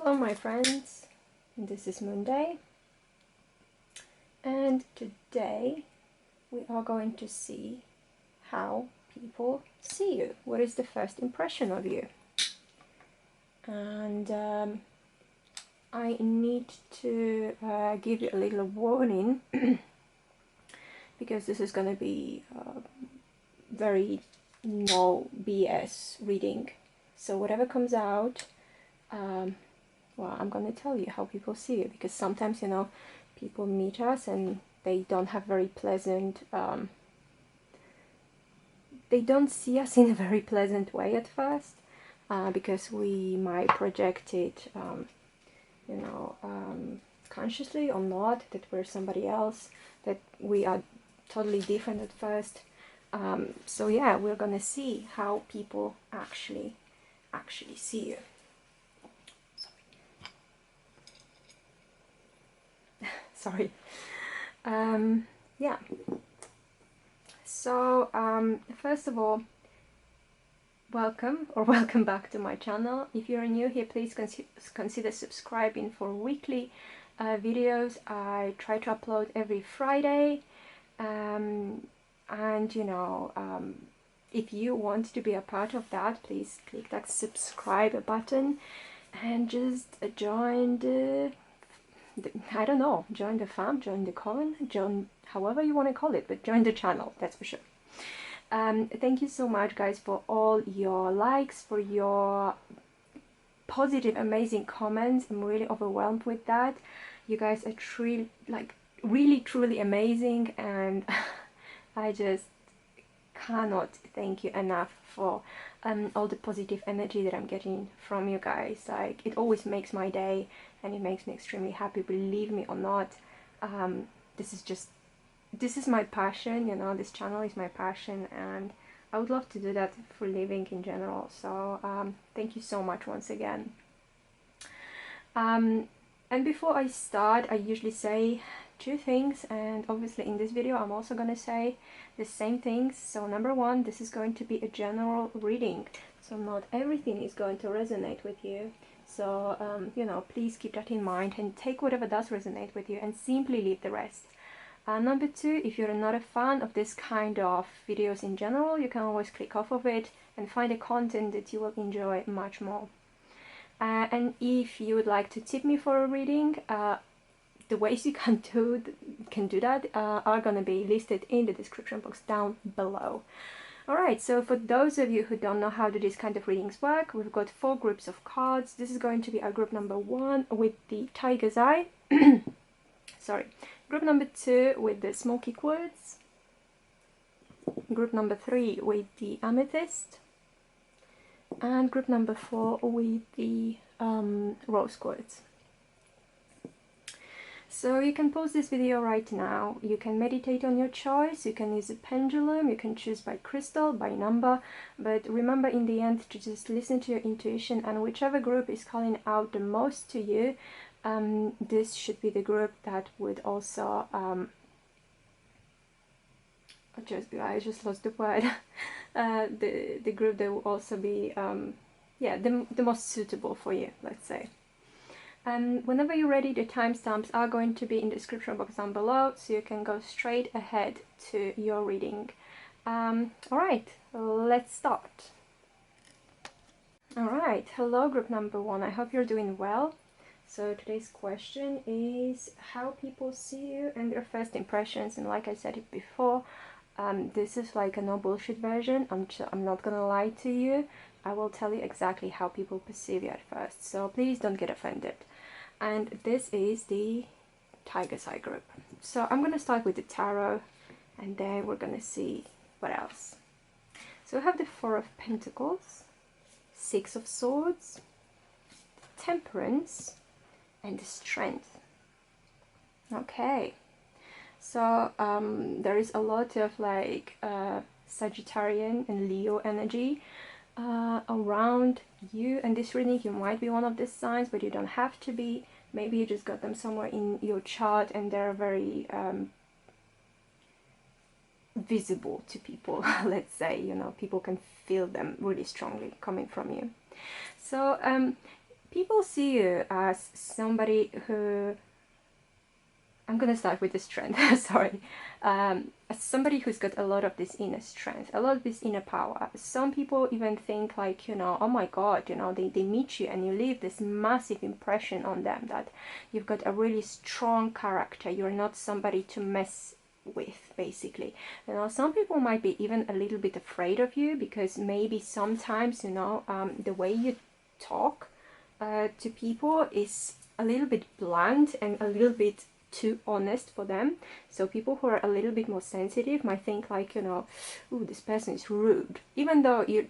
Hello my friends, this is Moonday, and today we are going to see how people see you. What is the first impression of you? And I need to give you a little warning because this is going to be very no BS reading. So whatever comes out, well, I'm going to tell you how people see you, because sometimes, you know, people meet us and they don't have very pleasant, they don't see us in a very pleasant way at first, because we might project it, you know, consciously or not, that we're somebody else, that we are totally different at first. So yeah, we're going to see how people actually see you. Sorry. Yeah. So first of all, welcome or welcome back to my channel. If you're new here, please consider subscribing for weekly videos. I try to upload every Friday, and you know, if you want to be a part of that, please click that subscribe button and just join the I don't know, join the fam, join the coven, join however you want to call it, but join the channel, that's for sure. Thank you so much, guys, for all your likes, for your positive, amazing comments. I'm really overwhelmed with that. You guys are truly, like, really, truly amazing, and I just cannot thank you enough for all the positive energy that I'm getting from you guys. Like, it always makes my day and it makes me extremely happy, believe me or not. This is my passion, you know, this channel is my passion, and I would love to do that for living in general. So thank you so much once again. And before I start, I usually say two things, and obviously in this video I'm also going to say the same things. So number one, this is going to be a general reading, so not everything is going to resonate with you. So you know, please keep that in mind and take whatever does resonate with you and simply leave the rest. Number two, if you're not a fan of this kind of videos in general, you can always click off of it and find a content that you will enjoy much more. And if you would like to tip me for a reading, the ways you can do that are going to be listed in the description box down below. Alright, so for those of you who don't know how do these kind of readings work, we've got 4 groups of cards. This is going to be our group number 1 with the Tiger's Eye. Sorry. Group number 2 with the Smoky Quartz. Group number 3 with the Amethyst. And group number 4 with the Rose Quartz. So you can pause this video right now, you can meditate on your choice, you can use a pendulum, you can choose by crystal, by number, but remember in the end to just listen to your intuition, and whichever group is calling out the most to you, this should be the group that would also, I just lost the word, the group that will also be, yeah, the most suitable for you, let's say. And whenever you're ready, the timestamps are going to be in the description box down below, so you can go straight ahead to your reading. Alright, let's start. Alright, hello group number 1, I hope you're doing well. So today's question is how people see you and their first impressions, and like I said it before, this is like a no bullshit version. I'm not gonna lie to you. I will tell you exactly how people perceive you at first, so please don't get offended. And this is the Tiger's Eye group. So I'm going to start with the tarot, and then we're going to see what else. So we have the 4 of Pentacles, 6 of Swords, Temperance, and the Strength. Okay, so there is a lot of like Sagittarian and Leo energy around you, and this reading you might be one of these signs, but you don't have to be. Maybe you just got them somewhere in your chart and they're very visible to people. Let's say, you know, people can feel them really strongly coming from you. So people see you as somebody who, I'm gonna start with this trend, sorry. As somebody who's got a lot of this inner strength, a lot of this inner power. Some people even think like, you know, oh my God, you know, they meet you and you leave this massive impression on them that you've got a really strong character. You're not somebody to mess with, basically. You know, some people might be even a little bit afraid of you because maybe sometimes, you know, the way you talk to people is a little bit blunt and a little bit too honest for them. So people who are a little bit more sensitive might think like, you know, ooh, this person is rude, even though you're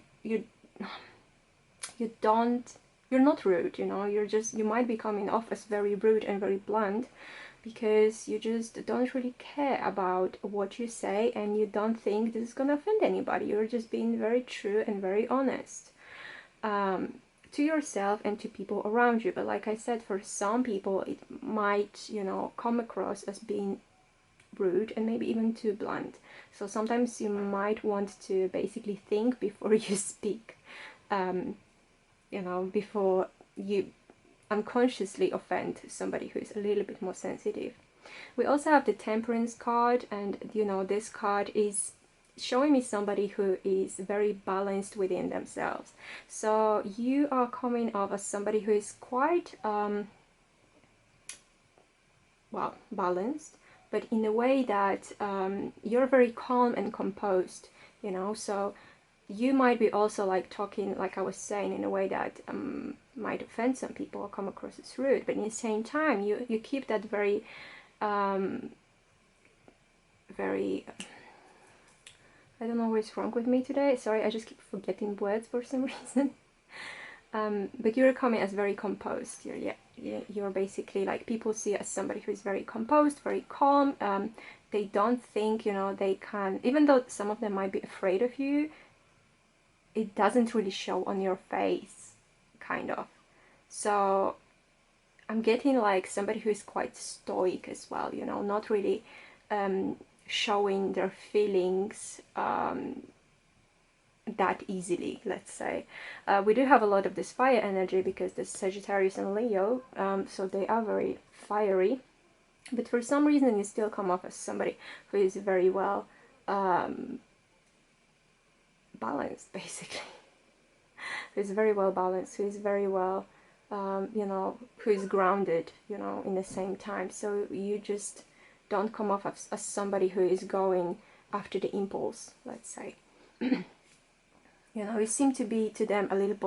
not rude, you know, you might be coming off as very rude and very blunt because you just don't really care about what you say and you don't think this is gonna offend anybody. You're just being very true and very honest. To yourself and to people around you. But like I said, for some people it might, you know, come across as being rude and maybe even too blunt. So sometimes you might want to basically think before you speak, you know, before you unconsciously offend somebody who is a little bit more sensitive. We also have the Temperance card, and you know, this card is showing me somebody who is very balanced within themselves. So you are coming off as somebody who is quite well, balanced, but in a way that you're very calm and composed, you know. So you might be also like talking, like I was saying, in a way that might offend some people or come across as rude, but in the same time you keep that very very, I don't know what's wrong with me today. Sorry, I just keep forgetting words for some reason. But you're coming as very composed. You're basically like, people see you as somebody who is very composed, very calm. They don't think, you know, they can, even though some of them might be afraid of you, it doesn't really show on your face, kind of. So I'm getting like somebody who is quite stoic as well, you know, not really showing their feelings that easily, let's say. We do have a lot of this fire energy because there's Sagittarius and Leo, so they are very fiery, but for some reason you still come off as somebody who is very well balanced, basically. Who is very well balanced, who is very well you know, who is grounded, you know, in the same time. So you just don't come off as somebody who is going after the impulse, let's say. You know, you seem to be to them a little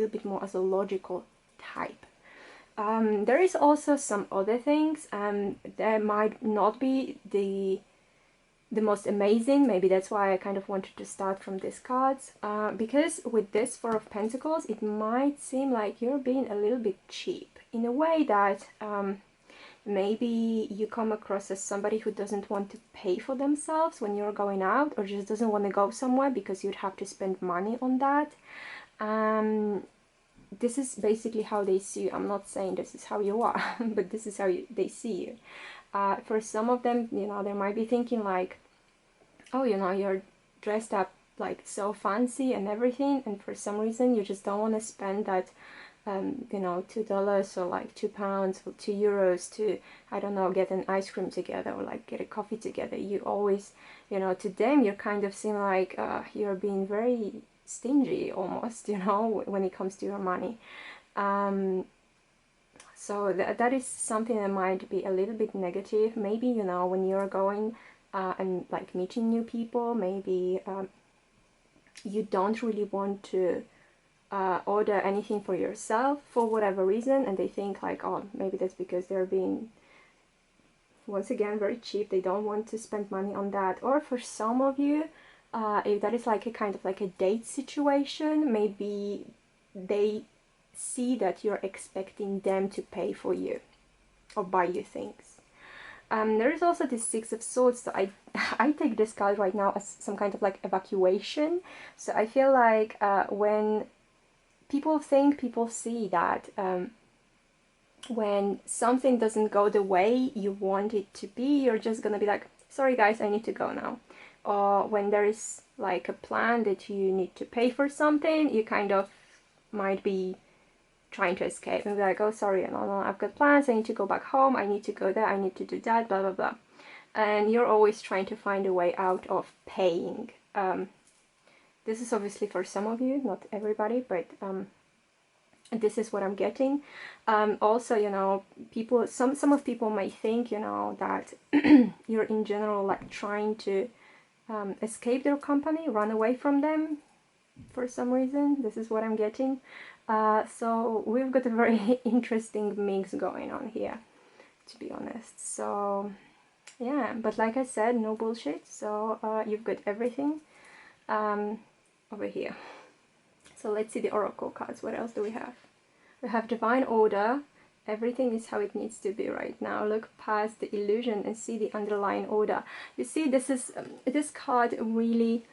bit more as a logical type. There is also some other things. There might not be the most amazing. Maybe that's why I kind of wanted to start from these cards, because with this Four of Pentacles, it might seem like you're being a little bit cheap in a way that maybe you come across as somebody who doesn't want to pay for themselves when you're going out, or just doesn't want to go somewhere because you'd have to spend money on that. This is basically how they see you. I'm not saying this is how you are, but this is how they see you. For some of them, you know, they might be thinking like, oh, you know, you're dressed up like so fancy and everything, and for some reason you just don't want to spend that you know, $2 or like £2 or €2 to, I don't know, get an ice cream together or like get a coffee together. You always, you know, to them you kind of seem like you're being very stingy almost, you know, when it comes to your money. So that is something that might be a little bit negative. Maybe, you know, when you're going and like meeting new people, maybe you don't really want to order anything for yourself for whatever reason, and they think like, oh, maybe that's because they're being, once again, very cheap. They don't want to spend money on that. Or for some of you, if that is like a kind of like a date situation, maybe they see that you're expecting them to pay for you or buy you things. There is also this Six of Swords, so I take this card right now as some kind of like evacuation. So I feel like when people see that when something doesn't go the way you want it to be, you're just gonna be like, sorry guys, I need to go now. Or when there is like a plan that you need to pay for something, you kind of might be trying to escape and be like, oh sorry, no, I've got plans, I need to go back home, I need to go there, I need to do that, blah blah blah. And you're always trying to find a way out of paying. This is obviously for some of you, not everybody, but this is what I'm getting. Also, you know, people, some of people might think, you know, that you're in general like trying to escape their company, run away from them for some reason. This is what I'm getting. So we've got a very interesting mix going on here, to be honest. So yeah, but like I said, no bullshit. So you've got everything over here. So let's see the oracle cards. What else do we have? We have divine order. Everything is how it needs to be right now. Look past the illusion and see the underlying order. You see, this is this card really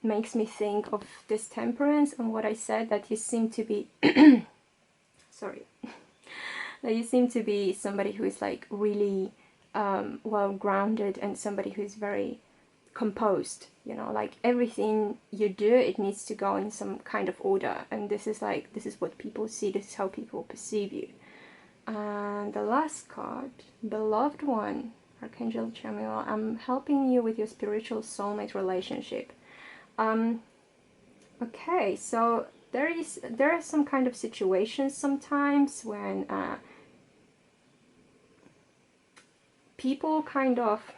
makes me think of this temperance and what I said, that you seem to be sorry, that you seem to be somebody who is like really well grounded and somebody who is very composed, you know, like everything you do, it needs to go in some kind of order, and this is like, this is what people see, this is how people perceive you. And the last card, beloved one, Archangel Chamuel, I'm helping you with your spiritual soulmate relationship. Okay, so there are some kind of situations sometimes when people kind of,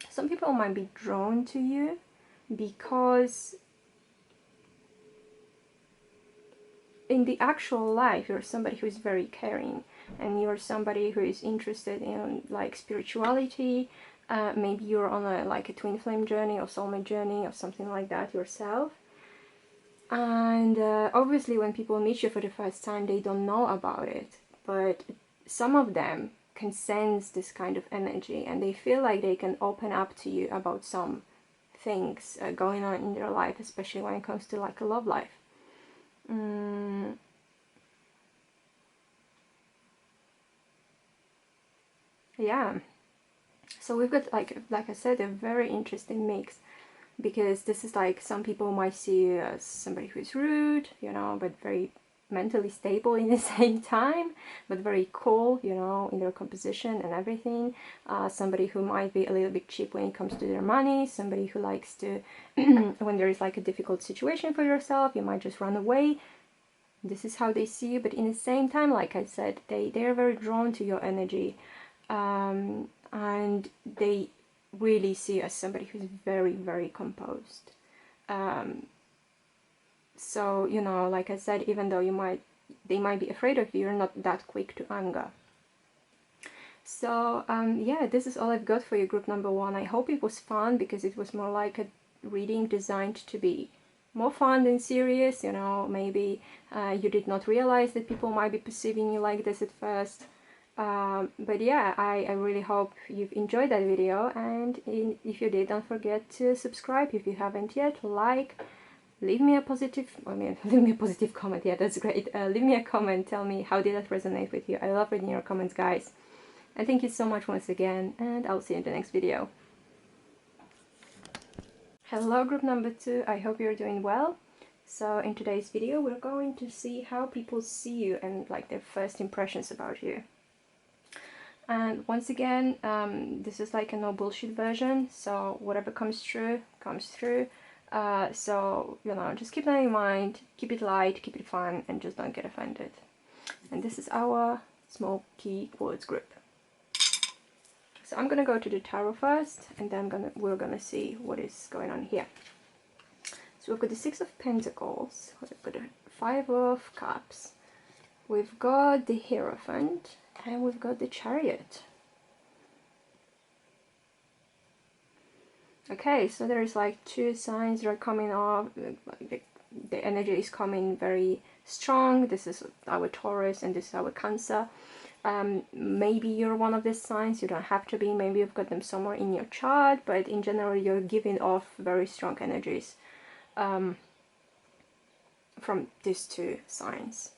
some people might be drawn to you because in the actual life you're somebody who is very caring, and you're somebody who is interested in like spirituality. Maybe you're on a like a twin flame journey or soulmate journey or something like that yourself. And obviously when people meet you for the first time, they don't know about it, but some of them can sense this kind of energy and they feel like they can open up to you about some things going on in their life, especially when it comes to like a love life. Yeah, so we've got like I said, a very interesting mix, because this is like, some people might see you as somebody who's rude, you know, but very mentally stable in the same time, but very cool, you know, in their composition and everything. Somebody who might be a little bit cheap when it comes to their money, somebody who likes to when there is like a difficult situation for yourself, you might just run away. This is how they see you, but in the same time, like I said, they're very drawn to your energy, and they really see you as somebody who's very, very composed. So, you know, like I said, even though they might be afraid of you, you're not that quick to anger. So, yeah, this is all I've got for you, group number one. I hope it was fun, because it was more like a reading designed to be more fun than serious, you know. Maybe you did not realize that people might be perceiving you like this at first. But yeah, I really hope you've enjoyed that video, and if you did, don't forget to subscribe if you haven't yet, like, leave me a positive, leave me a positive comment, yeah, that's great. Leave me a comment, tell me how did that resonate with you. I love reading your comments, guys. And thank you so much once again, and I'll see you in the next video. Hello, group number two, I hope you're doing well. So in today's video, we're going to see how people see you and like their first impressions about you. And once again, this is like a no bullshit version, so whatever comes through, comes through. So, you know, just keep that in mind, keep it light, keep it fun, and just don't get offended. And this is our Smoky Quartz group. So I'm gonna go to the tarot first, and then we're gonna see what is going on here. So we've got the Six of Pentacles, we've got the Five of Cups, we've got the Hierophant, and we've got the Chariot. Okay, so there's like two signs that are coming off, like the energy is coming very strong. This is our Taurus and this is our Cancer. Maybe you're one of these signs, you don't have to be, maybe you've got them somewhere in your chart, but in general you're giving off very strong energies from these two signs.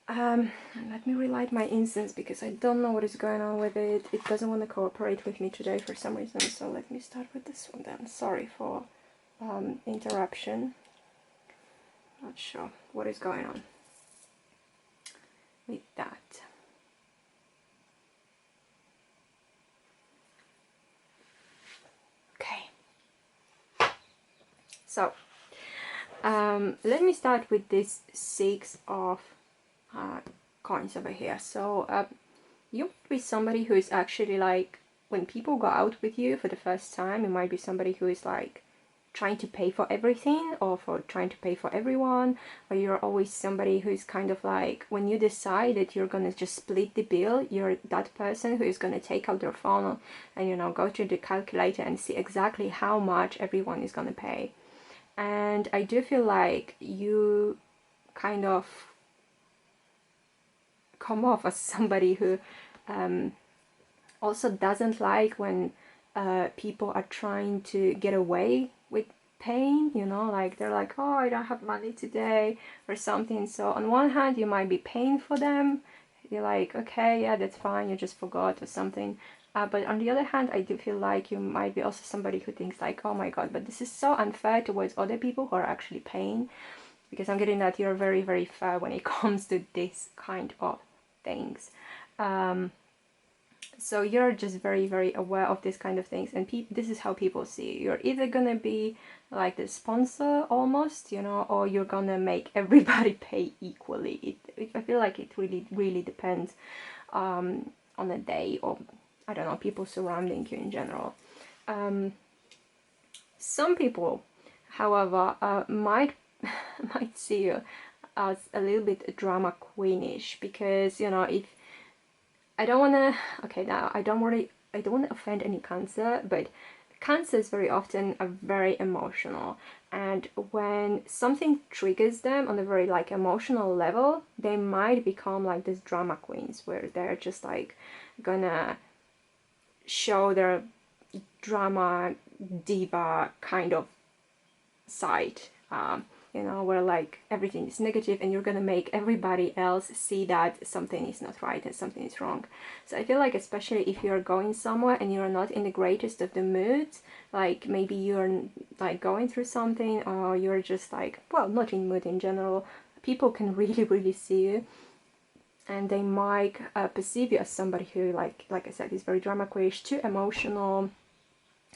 Let me relight my incense because I don't know what is going on with it. It doesn't want to cooperate with me today for some reason, so let me start with this one then. Sorry for interruption. Not sure what is going on. with that. Okay, so let me start with this 6 of coins over here. So you might be somebody who is actually like, when people go out with you for the first time, it might be somebody who is like trying to pay for everything, or for trying to pay for everyone, or you're always somebody who's kind of like, when you decide that you're gonna just split the bill, you're that person who is gonna take out their phone and, you know, go to the calculator and see exactly how much everyone is gonna pay. And I do feel like you kind of come off as somebody who also doesn't like when people are trying to get away with paying, you know, like they're like, oh, I don't have money today or something. So on one hand, you might be paying for them. You're like, okay, yeah, that's fine, you just forgot or something. But on the other hand, I do feel like you might be also somebody who thinks like, oh my god, but this is so unfair towards other people who are actually paying. Because I'm getting that you're very, very fair when it comes to this kind of things. So you're just very, very aware of this kind of things, and this is how people see you. You're either gonna be like the sponsor almost, you know, or you're gonna make everybody pay equally. I feel like it really, really depends on a day, or I don't know, people surrounding you in general. Some people, however, might see you as a little bit drama queenish, because, you know, if I don't want to, okay, now I don't want to offend any Cancer, but Cancers very often are very emotional, and when something triggers them on a very like emotional level, they might become like these drama queens, where they're just like gonna show their drama diva kind of side, you know, where like everything is negative and you're gonna make everybody else see that something is not right and something is wrong. So I feel like, especially if you're going somewhere and you're not in the greatest of the moods, like maybe you're like going through something, or you're just like, well, not in mood in general, people can really, really see you, and they might perceive you as somebody who, like I said, is very drama queenish, too emotional,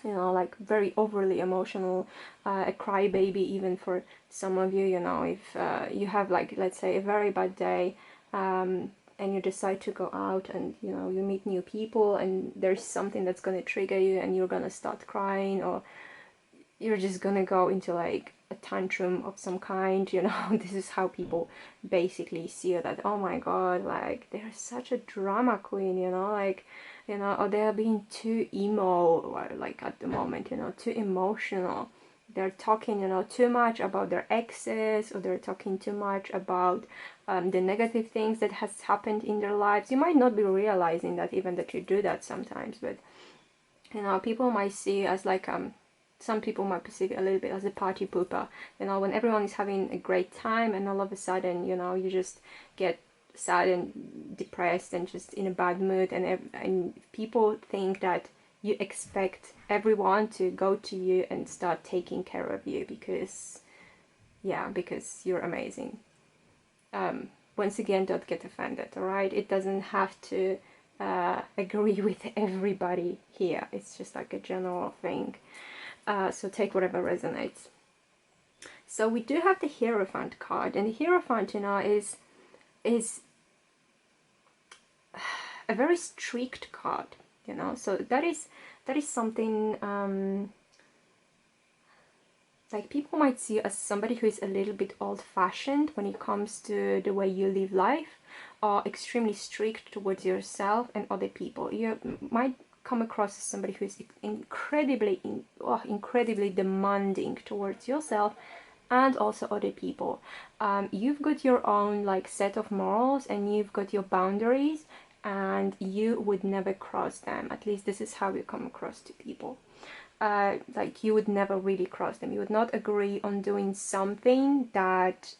you know, like very overly emotional, a crybaby even for some of you. You know, if you have like, let's say, a very bad day, and you decide to go out, and, you know, you meet new people, and there's something that's going to trigger you, and you're going to start crying, or you're just going to go into like a tantrum of some kind, you know. This is how people basically see that, oh my god, like they're such a drama queen, you know, like, you know, or they're being too emo, or like at the moment, you know, too emotional. They're talking, you know, too much about their exes, or they're talking too much about the negative things that has happened in their lives. You might not be realizing that, even that you do that sometimes, but, you know, people might see as like some people might perceive it a little bit as a party pooper, you know, when everyone is having a great time, and all of a sudden, you know, you just get sad and depressed and just in a bad mood, and people think that you expect everyone to go to you and start taking care of you because, yeah, because you're amazing. Once again, don't get offended, all right? It doesn't have to agree with everybody here. It's just like a general thing. So take whatever resonates. So we do have the Hierophant card, and the Hierophant, you know, is a very strict card, you know. So that is something like people might see you as somebody who is a little bit old-fashioned when it comes to the way you live life, or extremely strict towards yourself and other people. You might come across as somebody who is incredibly demanding towards yourself and also other people. You've got your own like set of morals, and you've got your boundaries, and you would never cross them. At least this is how you come across to people. Like you would never really cross them. You would not agree on doing something that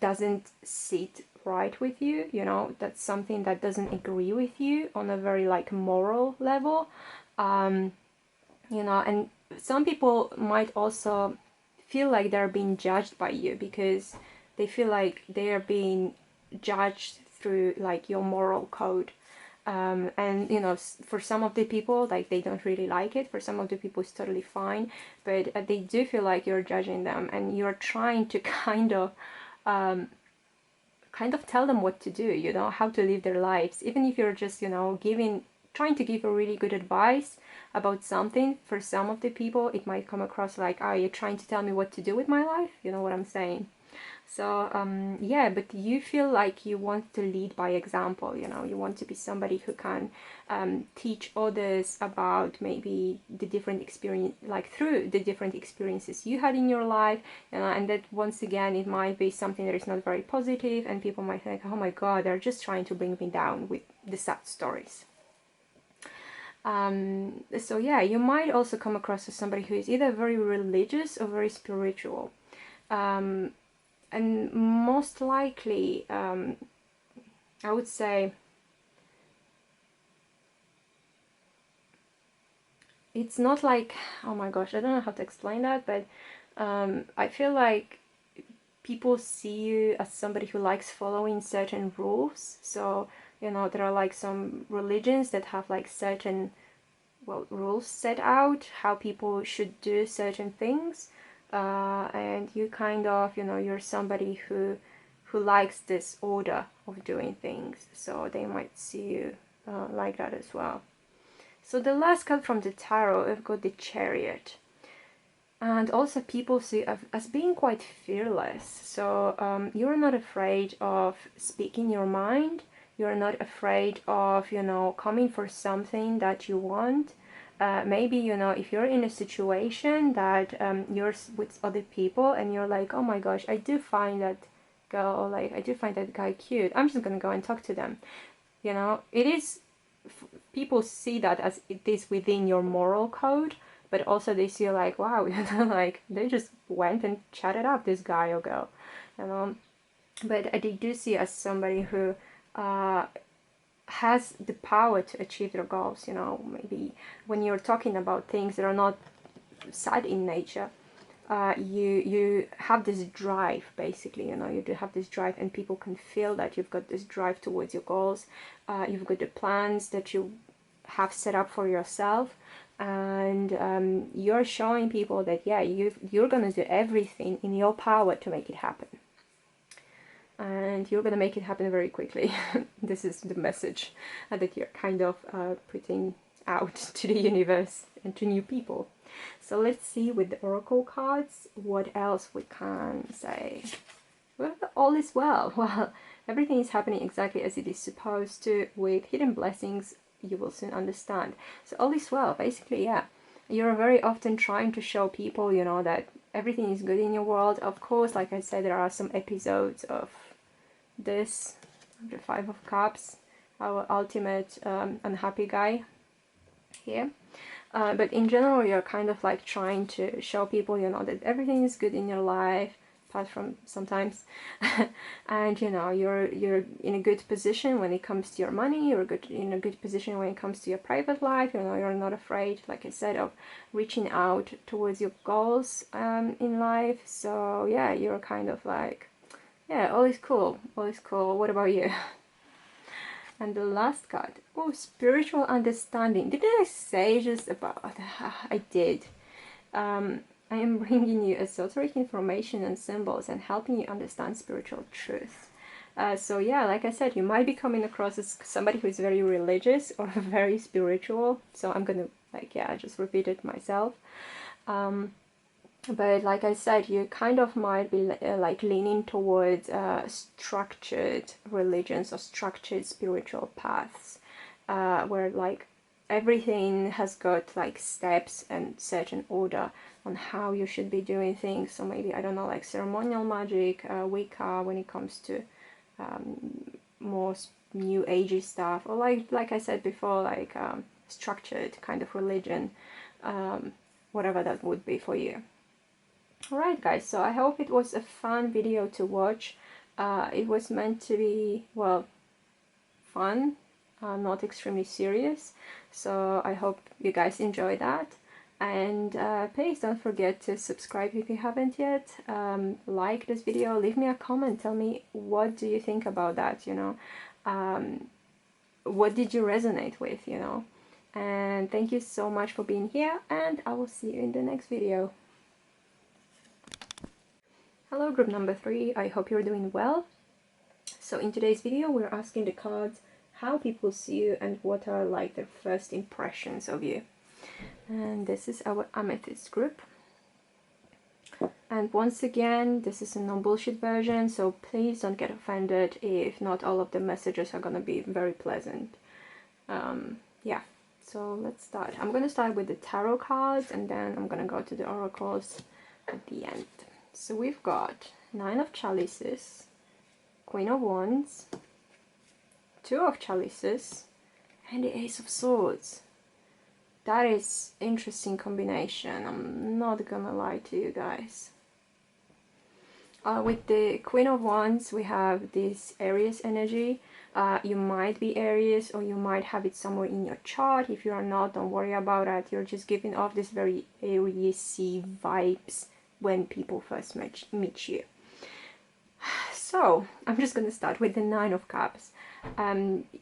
doesn't sit right with you, you know, that's something that doesn't agree with you on a very like moral level, you know. And some people might also feel like they're being judged by you, because they feel like they are being judged through like your moral code. And you know, for some of the people, like, they don't really like it. For some of the people it's totally fine, but they do feel like you're judging them and you're trying to kind of tell them what to do, you know, how to live their lives. Even if you're just, you know, trying to give a really good advice about something, for some of the people it might come across like, oh, you're trying to tell me what to do with my life, you know what I'm saying? So yeah, but you feel like you want to lead by example, you know, you want to be somebody who can teach others about maybe the different experience, like through the different experiences you had in your life, you know, and that once again, it might be something that is not very positive and people might think, oh my God, they're just trying to bring me down with the sad stories. So yeah, you might also come across as somebody who is either very religious or very spiritual. And most likely, I would say it's not like, oh my gosh, I don't know how to explain that, but I feel like people see you as somebody who likes following certain rules. So, you know, there are like some religions that have like certain, well, rules set out how people should do certain things. And you kind of, you know, you're somebody who likes this order of doing things, so they might see you like that as well. So the last card from the tarot, we've got the Chariot, and also people see as being quite fearless. So you're not afraid of speaking your mind. You're not afraid of, you know, coming for something that you want. Maybe, you know, if you're in a situation that you're with other people and you're like, oh my gosh, I do find that girl, or like, I do find that guy cute, I'm just gonna go and talk to them. You know, it is, people see that as it is within your moral code, but also they see like, wow, you know, like, they just went and chatted up this guy or girl, you know. But they do see as somebody who has the power to achieve their goals, you know. Maybe when you're talking about things that are not sad in nature, you have this drive, basically, you know, you do have this drive, and people can feel that you've got this drive towards your goals. You've got the plans that you have set up for yourself, and you're showing people that, yeah, you're gonna do everything in your power to make it happen. And you're gonna make it happen very quickly. This is the message that you're kind of putting out to the universe and to new people. So let's see with the oracle cards what else we can say. Well, all is well. Well, everything is happening exactly as it is supposed to. With hidden blessings, you will soon understand. So all is well, basically. Yeah, you're very often trying to show people, you know, that everything is good in your world. Of course, like I said, there are some episodes of this, the Five of Cups, our ultimate unhappy guy here. But in general, you're kind of like trying to show people, you know, that everything is good in your life, apart from sometimes, and you know, you're in a good position when it comes to your money. You're in a good position when it comes to your private life. You know, you're not afraid, like I said, of reaching out towards your goals in life. So yeah, you're kind of like, yeah, all is cool, all is cool. What about you? And the last card, oh, spiritual understanding. Didn't I say just about, I did. I am bringing you esoteric information and symbols and helping you understand spiritual truth. So yeah, like I said, you might be coming across as somebody who is very religious or very spiritual. So I'm gonna, like, yeah, just repeat it myself. But like I said, you kind of might be like leaning towards structured religions or structured spiritual paths, where like everything has got like steps and certain order on how you should be doing things. So maybe, I don't know, like ceremonial magic, Wicca when it comes to more new agey stuff, or like I said before, like structured kind of religion, whatever that would be for you. Alright guys, so I hope it was a fun video to watch. It was meant to be, well, fun, not extremely serious. So I hope you guys enjoy that. And please don't forget to subscribe if you haven't yet. Like this video, leave me a comment, tell me what do you think about that, you know. What did you resonate with, you know. And thank you so much for being here, and I will see you in the next video. Hello group number 3, I hope you're doing well. So in today's video we're asking the cards how people see you and what are like their first impressions of you. And this is our Amethyst group. And once again, this is a non-bullshit version, so please don't get offended if not all of the messages are gonna be very pleasant. Yeah, so let's start. I'm gonna start with the tarot cards and then I'm gonna go to the oracles at the end. So we've got 9 of Chalices, Queen of Wands, 2 of Chalices, and the Ace of Swords. That is interesting combination, I'm not gonna lie to you guys. With the Queen of Wands, we have this Aries energy. You might be Aries or you might have it somewhere in your chart. If you are not, don't worry about it. You're just giving off this very Aries-y vibes when people first meet you. So, I'm just gonna start with the 9 of Cups.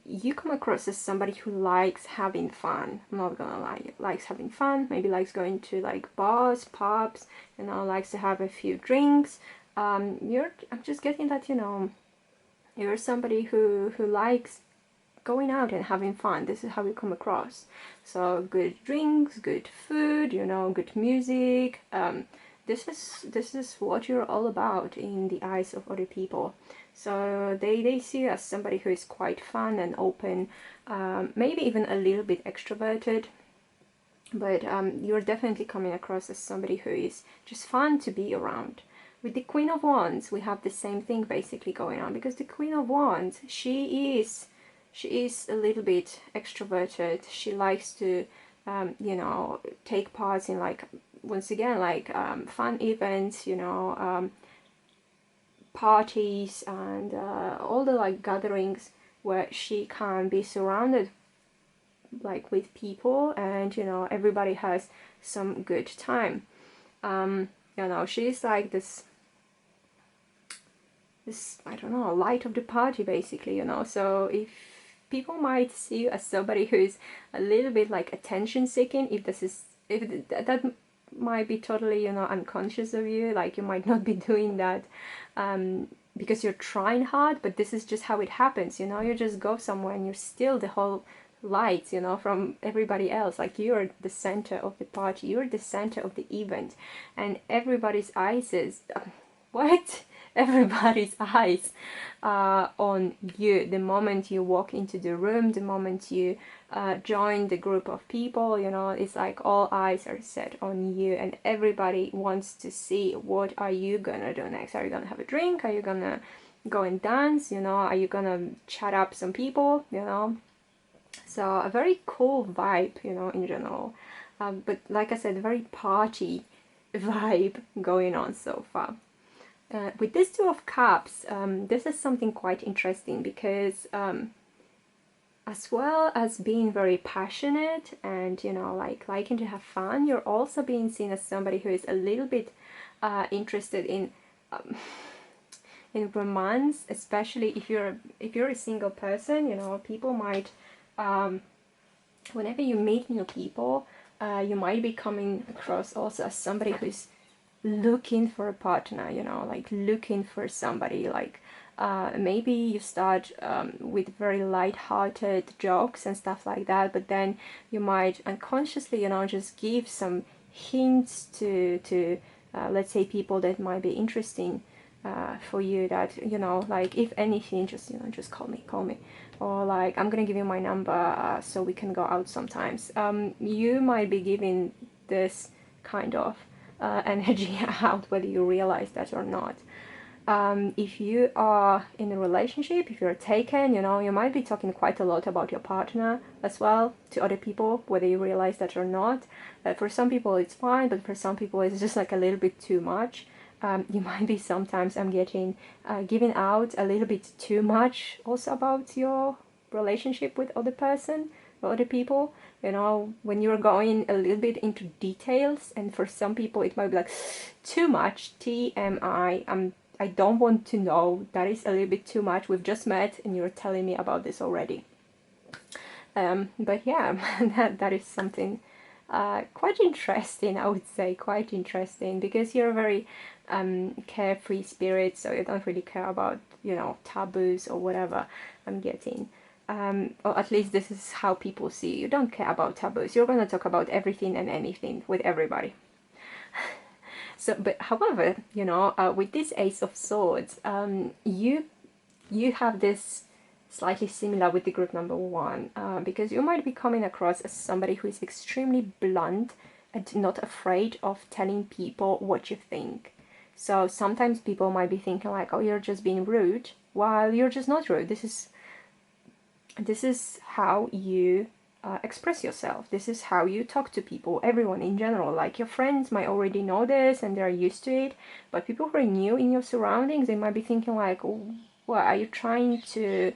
You come across as somebody who likes having fun. I'm not gonna lie, likes having fun, maybe likes going to like bars, pubs, you know, likes to have a few drinks. I'm just getting that, you know, you're somebody who likes going out and having fun. This is how you come across. So good drinks, good food, you know, good music. This is what you're all about in the eyes of other people. So they see you as somebody who is quite fun and open, maybe even a little bit extroverted, but you're definitely coming across as somebody who is just fun to be around. With the Queen of Wands, we have the same thing basically going on, because the Queen of Wands, she is a little bit extroverted. She likes to, you know, take part in, like, once again, like fun events, you know, parties and all the like gatherings where she can be surrounded like with people and, you know, everybody has some good time. You know, she's like this, I don't know, light of the party basically, you know. So if people might see you as somebody who is a little bit like attention seeking, if that might be totally, you know, unconscious of you, like you might not be doing that because you're trying hard, but this is just how it happens, you know. You just go somewhere and you steal the whole lights, you know, from everybody else. Like you're the center of the party, you're the center of the event, and everybody's eyes is what? Everybody's eyes are on you the moment you walk into the room, the moment you join the group of people, you know. It's like all eyes are set on you and everybody wants to see what are you gonna do next. Are you gonna have a drink? Are you gonna go and dance? You know, are you gonna chat up some people? You know, so a very cool vibe, you know, in general. But like I said, very party vibe going on so far. With this 2 of Cups, this is something quite interesting because as well as being very passionate and, you know, like liking to have fun, you're also being seen as somebody who is a little bit interested in romance, especially if you're a single person. You know, people might whenever you meet new people, you might be coming across also as somebody who's looking for a partner, you know, like looking for somebody. Like maybe you start with very light-hearted jokes and stuff like that, but then you might unconsciously, you know, just give some hints to let's say people that might be interesting for you, that, you know, like if anything, just, you know, just call me, or like I'm gonna give you my number so we can go out sometimes. You might be giving this kind of energy out, whether you realize that or not. If you are in a relationship, if you're taken, you know, you might be talking quite a lot about your partner as well to other people, whether you realize that or not. For some people it's fine, but for some people it's just like a little bit too much. You might be sometimes, I'm getting giving out a little bit too much also about your relationship with other person. other people. You know, when you're going a little bit into details, and for some people it might be like too much, TMI, I don't want to know, that is a little bit too much, we've just met and you're telling me about this already. But yeah, that is something quite interesting, I would say, quite interesting, because you're a very carefree spirit, so you don't really care about, you know, taboos or whatever I'm getting. Or at least this is how people see you. You don't care about taboos. You're going to talk about everything and anything with everybody. So, but however, you know, with this Ace of Swords, you have this slightly similar with the group number 1, because you might be coming across as somebody who is extremely blunt and not afraid of telling people what you think. So sometimes people might be thinking like, oh, you're just being rude, while you're just not rude. This is how you express yourself. This is how you talk to people, everyone in general. Like, your friends might already know this and they're used to it, but people who are new in your surroundings, they might be thinking like, oh, what, are you trying to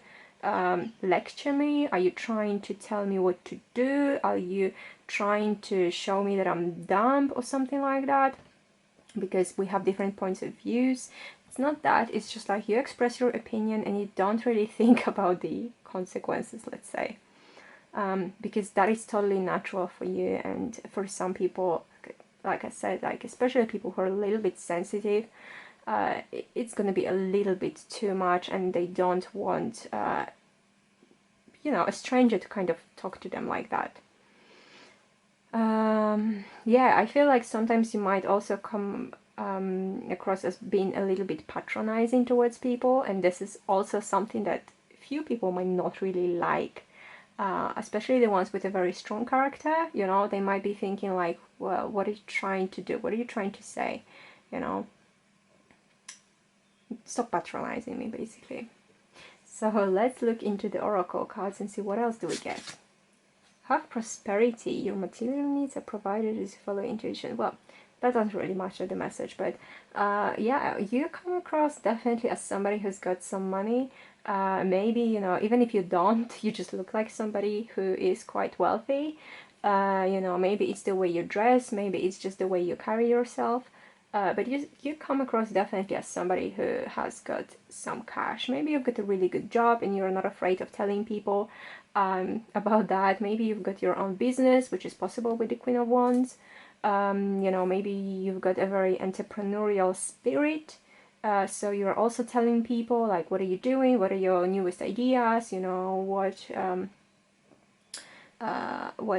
lecture me? Are you trying to tell me what to do? Are you trying to show me that I'm dumb or something like that? Because we have different points of views. It's not that, it's just like you express your opinion and you don't really think about the consequences, let's say. Because that is totally natural for you, and for some people, like I said, like especially people who are a little bit sensitive, it's going to be a little bit too much, and they don't want, you know, a stranger to kind of talk to them like that. Yeah, I feel like sometimes you might also come across as being a little bit patronizing towards people, and this is also something that few people might not really like. Especially the ones with a very strong character, you know, they might be thinking like, well, what are you trying to do? What are you trying to say? You know, stop patronizing me, basically. So let's look into the oracle cards and see what else do we get. Have prosperity. Your material needs are provided as you follow intuition. Well, that doesn't really match the message, but yeah, you come across definitely as somebody who's got some money. Maybe, you know, even if you don't, you just look like somebody who is quite wealthy. You know, maybe it's the way you dress, maybe it's just the way you carry yourself. But you come across definitely as somebody who has got some cash. Maybe you've got a really good job and you're not afraid of telling people about that. Maybe you've got your own business, which is possible with the Queen of Wands. You know, maybe you've got a very entrepreneurial spirit. So you're also telling people like, what are you doing? What are your newest ideas? You know, what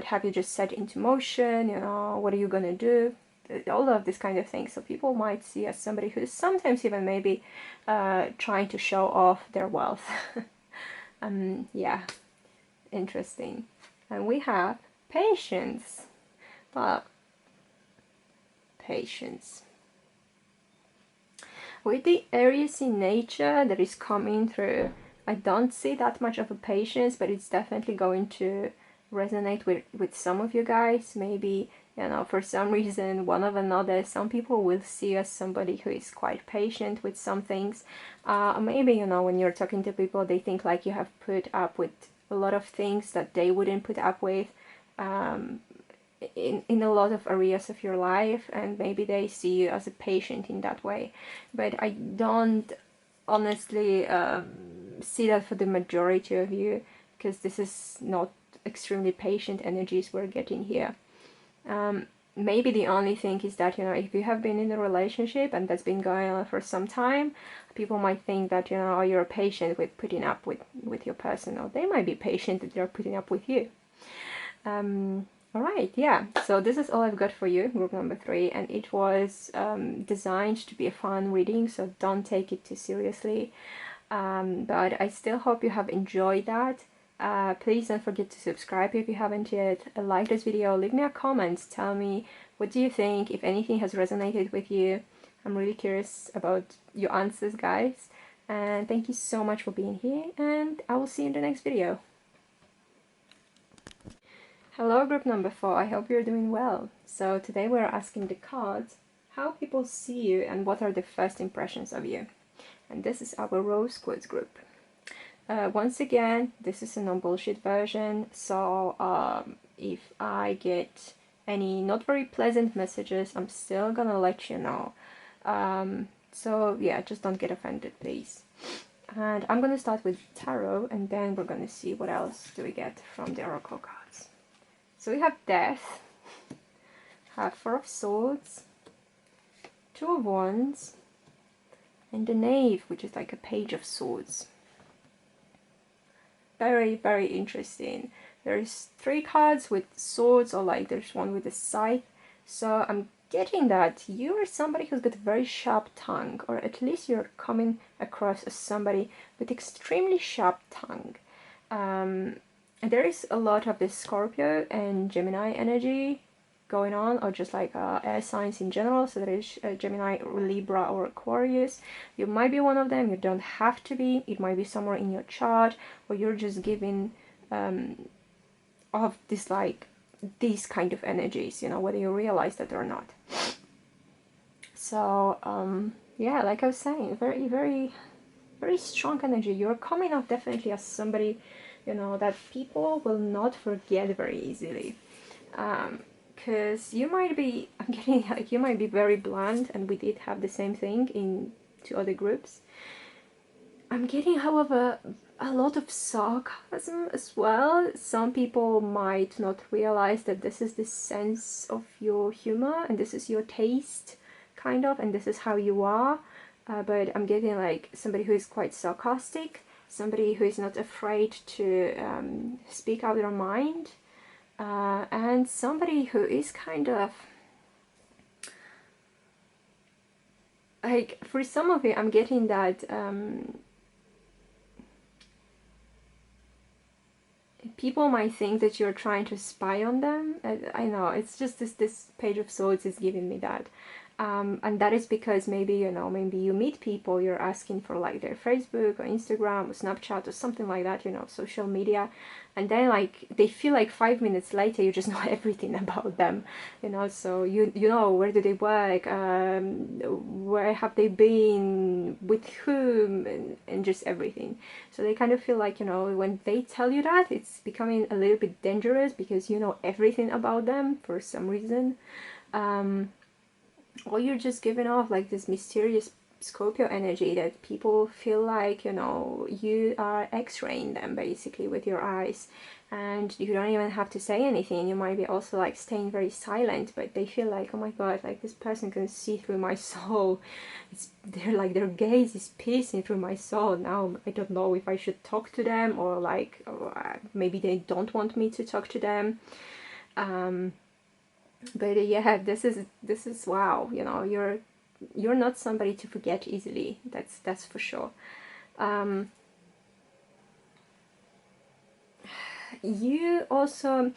have you just set into motion? You know, what are you gonna do? All of this kind of thing. So people might see as somebody who's sometimes even maybe trying to show off their wealth. Yeah, interesting. And we have patience. Well, patience. With the Aries in nature that is coming through, I don't see that much of a patience, but it's definitely going to resonate with some of you guys. Maybe, you know, for some reason, one of another, some people will see you as somebody who is quite patient with some things. Maybe, you know, when you're talking to people, they think like you have put up with a lot of things that they wouldn't put up with in a lot of areas of your life, and maybe they see you as a patient in that way. But I don't honestly see that for the majority of you, because this is not extremely patient energies we're getting here. Maybe the only thing is that, you know, if you have been in a relationship and that's been going on for some time, people might think that, you know, you're patient with putting up with your person, or they might be patient that they're putting up with you. Alright, yeah, so this is all I've got for you, group number 3, and it was designed to be a fun reading, so don't take it too seriously. But I still hope you have enjoyed that. Please don't forget to subscribe if you haven't yet, like this video, leave me a comment, tell me what do you think, if anything has resonated with you. I'm really curious about your answers, guys, and thank you so much for being here, and I will see you in the next video. Hello group number 4, I hope you're doing well. So today we're asking the cards how people see you and what are the first impressions of you. And this is our Rose Quartz group. Once again, this is a non-bullshit version, so if I get any not very pleasant messages, I'm still gonna let you know. So yeah, just don't get offended, please. And I'm gonna start with tarot, and then we're gonna see what else do we get from the oracle cards. So we have Death, have Four of Swords, Two of Wands, and the Knave, which is like a Page of Swords. Very, very interesting. There's 3 cards with swords, or like there's one with a scythe. So I'm getting that you are somebody who's got a very sharp tongue, or at least you're coming across as somebody with extremely sharp tongue. There is a lot of this Scorpio and Gemini energy going on, or just like air signs in general. So there is Gemini, Libra, or Aquarius. You might be one of them, you don't have to be. It might be somewhere in your chart, or you're just giving of this, like these kind of energies, you know, whether you realize that or not. So yeah, like I was saying, very, very, very strong energy. You're coming off definitely as somebody, you know, that people will not forget very easily. Because you might be, I'm getting like, you might be very blunt, and we did have the same thing in 2 other groups. I'm getting, however, a lot of sarcasm as well. Some people might not realize that this is the sense of your humor, and this is your taste, kind of, and this is how you are. But I'm getting like somebody who is quite sarcastic, somebody who is not afraid to speak out their mind, and somebody who is kind of like, for some of it, I'm getting that people might think that you're trying to spy on them. I know, it's just this Page of Swords is giving me that. And that is because maybe, you know, maybe you meet people, you're asking for like their Facebook or Instagram or Snapchat or something like that, you know, social media, and then like they feel like 5 minutes later you just know everything about them, you know. So you know, where do they work, where have they been, with whom, and just everything. So they kind of feel like, you know, when they tell you that, it's becoming a little bit dangerous because you know everything about them for some reason. Or you're just giving off like this mysterious Scorpio energy that people feel like, you know, you are x-raying them basically with your eyes, and you don't even have to say anything. You might be also like staying very silent, but they feel like, oh my god, like this person can see through my soul. They're like, their gaze is piercing through my soul. Now I don't know if I should talk to them, or like, or maybe they don't want me to talk to them. But yeah, this is wow, you know, you're not somebody to forget easily. That's for sure. You also,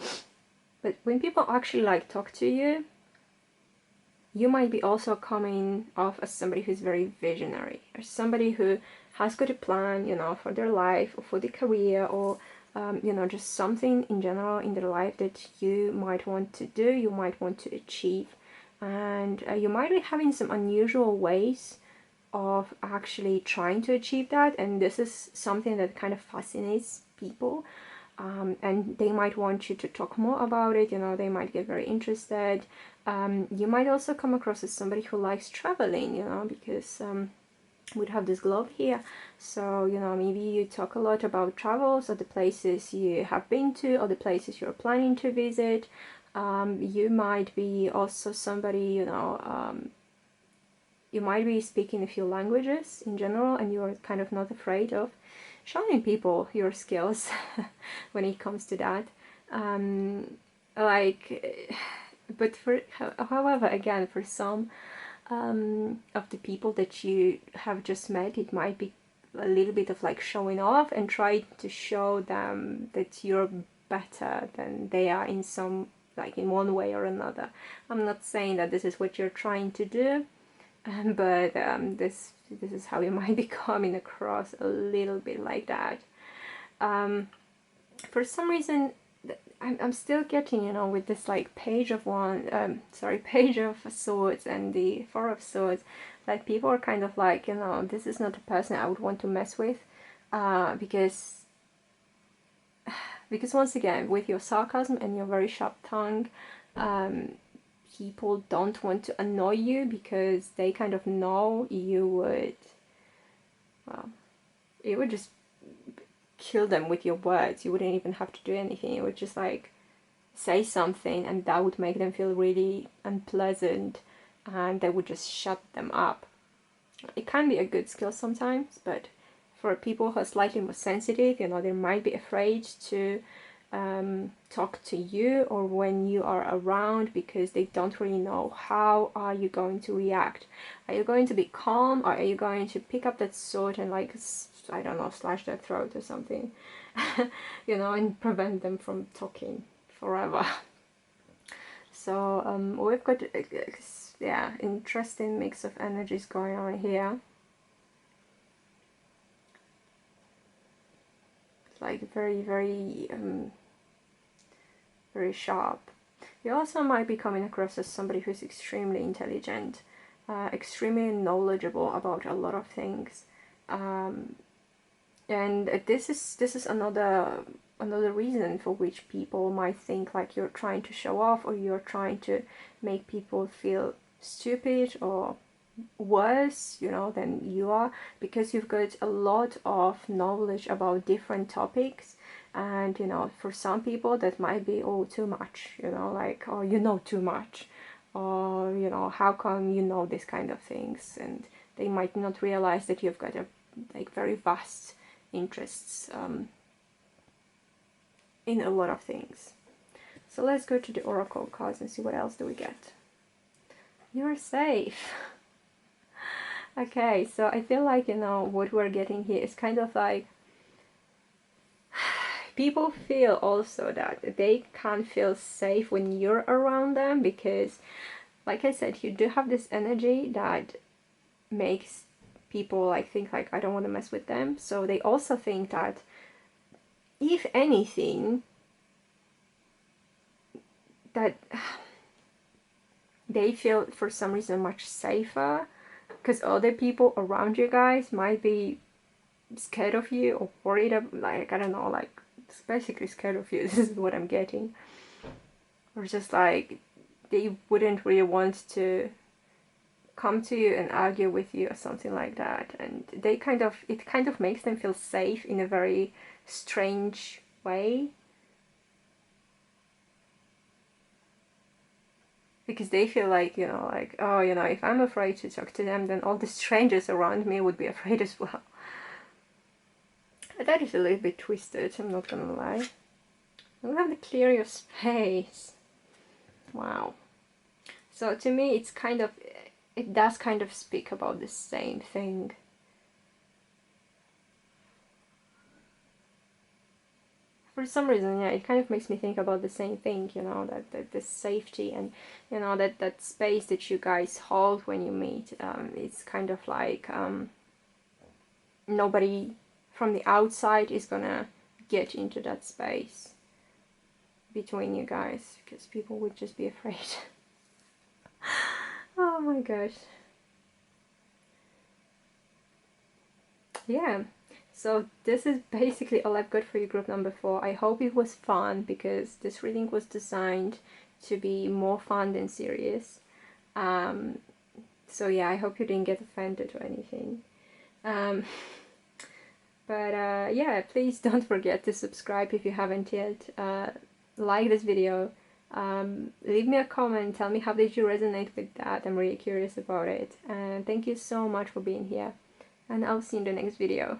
but when people actually like talk to you, you might be also coming off as somebody who's very visionary, or somebody who has got a plan, you know, for their life or for their career, or you know, just something in general in their life that you might want to do, you might want to achieve, and you might be having some unusual ways of actually trying to achieve that, and this is something that kind of fascinates people. And they might want you to talk more about it, you know, they might get very interested. You might also come across as somebody who likes traveling, you know, because we'd have this globe here, so you know, maybe you talk a lot about travels, or the places you have been to, or the places you're planning to visit. You might be also somebody, you know, you might be speaking a few languages in general, and you're kind of not afraid of showing people your skills when it comes to that. But for, however, again, for some of the people that you have just met, it might be a little bit of like showing off and try to show them that you're better than they are in some, like in one way or another. I'm not saying that this is what you're trying to do, but this is how you might be coming across a little bit like that. For some reason, I'm still getting, you know, with this like Page of Swords and the Four of Swords, that people are kind of like, you know, this is not a person I would want to mess with. because once again, with your sarcasm and your very sharp tongue, people don't want to annoy you because they kind of know you would, well, it would just kill them with your words. You wouldn't even have to do anything. You would just like say something and that would make them feel really unpleasant and they would just shut them up. It can be a good skill sometimes, but for people who are slightly more sensitive, you know, they might be afraid to talk to you or when you are around because they don't really know how are you going to react. Are you going to be calm, or are you going to pick up that sword and like, I don't know, slash their throat or something, you know, and prevent them from talking forever. So we've got, yeah, interesting mix of energies going on here. Like very, very, very sharp. You also might be coming across as somebody who's extremely intelligent, extremely knowledgeable about a lot of things, and this is another reason for which people might think like you're trying to show off or you're trying to make people feel stupid or worse, you know, than you are, because you've got a lot of knowledge about different topics. And you know, for some people that might be, oh, too much, you know, like, oh, you know too much, or you know, how come you know this kind of things, and they might not realize that you've got a like very vast interests in a lot of things. So let's go to the oracle cards and see what else do we get. You're safe. Okay, so I feel like, you know, what we're getting here is kind of like people feel also that they can't feel safe when you're around them because, like I said, you do have this energy that makes people like think like, I don't want to mess with them. So they also think that if anything, that they feel for some reason much safer because other people around you guys might be scared of you or worried of, like, I don't know, like basically scared of you. This is what I'm getting. Or just like they wouldn't really want to come to you and argue with you or something like that, and they kind of, it kind of makes them feel safe in a very strange way, because they feel like, you know, like, oh, you know, if I'm afraid to talk to them, then all the strangers around me would be afraid as well. That is a little bit twisted, I'm not gonna lie. You have to clear your space. Wow. So to me, it's kind of, it does kind of speak about the same thing. For some reason, yeah, it kind of makes me think about the same thing, you know, that the safety and, you know, that space that you guys hold when you meet. It's kind of like nobody from the outside is gonna get into that space between you guys, because people would just be afraid. Oh my gosh. Yeah, so this is basically all I've got for you, group number 4. I hope it was fun, because this reading was designed to be more fun than serious. So yeah, I hope you didn't get offended or anything. But yeah, please don't forget to subscribe if you haven't yet. Like this video. Leave me a comment, tell me how did you resonate with that. I'm really curious about it. And thank you so much for being here. And I'll see you in the next video.